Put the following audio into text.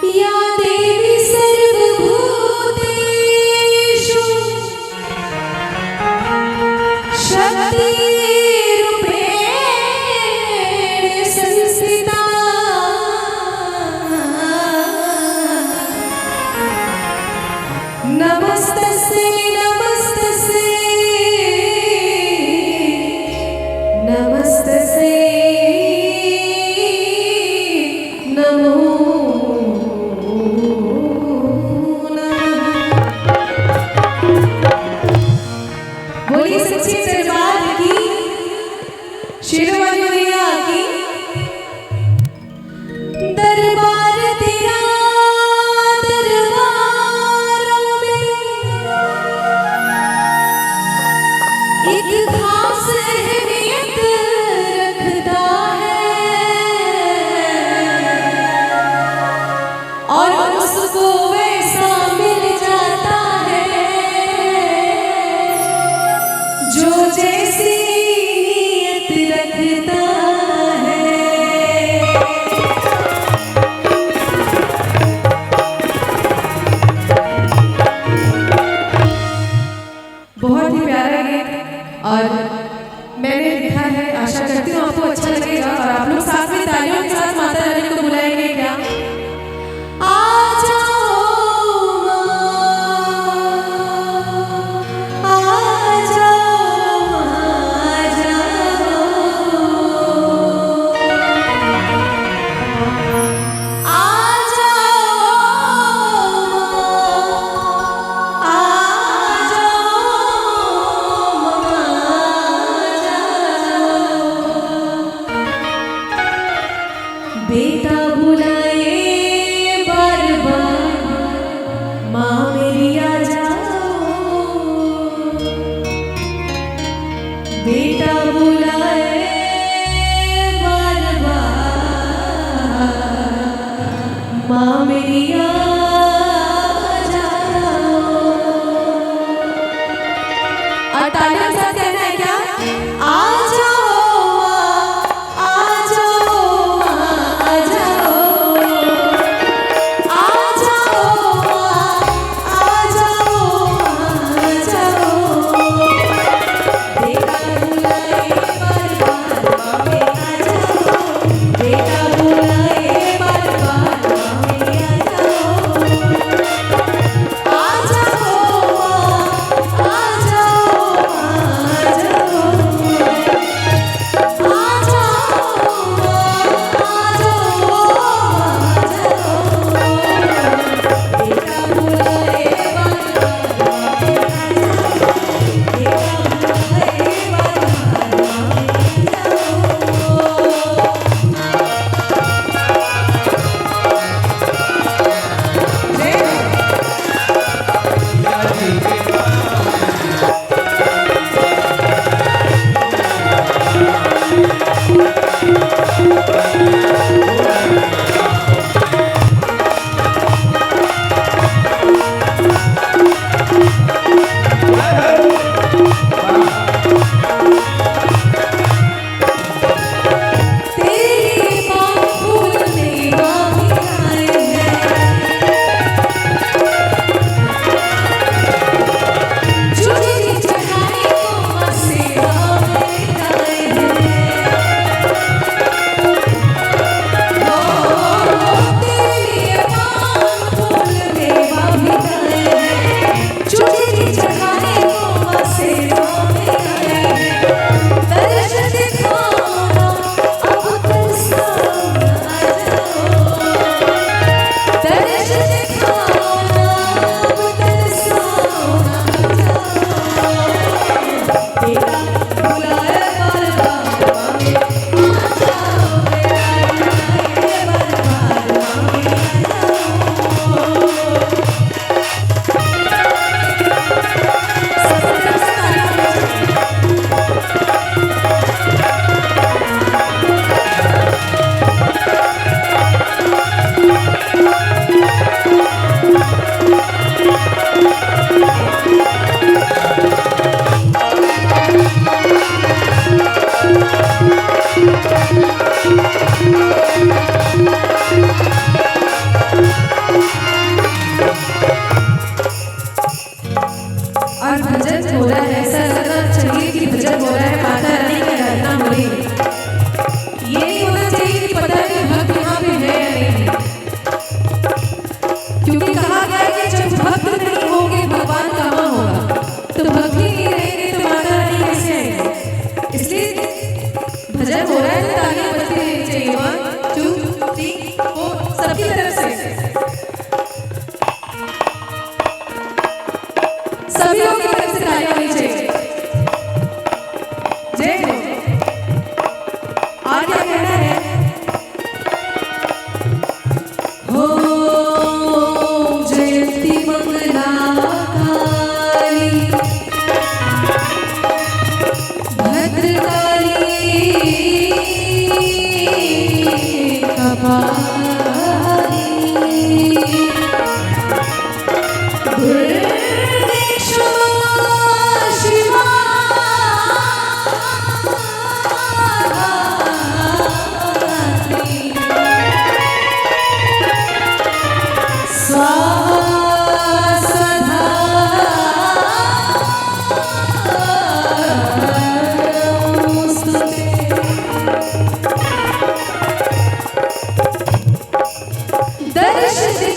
या देवी सर्वभूतेषु शक्तिरूपेण संस्थिता नमस्तस्यै नमस्तस्यै नमस्तस्यै नमो बोलिए सच्चे दरबार की शेरवाली मैया की। दरबार तेरा दरबारों में एक खास अहमियत रखता है और उसको वैसा मिल जाता है जो जैसी नीयत रखता है। बहुत ही प्यारा गीत और मैंने लिखा है, आशा करती हूँ आपको अच्छा लगेगा और आप लोग साथ में तालियों के साथ माता रानी को बुलाएंगे क्या? आ जाओ माँ, आ जाओ माँ, आ जाओ, आ बेटा बुलाए बार बार माँ मेरी आ जाओ। बेटा बुलाए बार बार माँ मेरी आ जाओ। और तालियों के साथ कहना है क्या? आ जाओ बेटा बुलाए बार बार माँ मेरी आ जाओ। जय श्री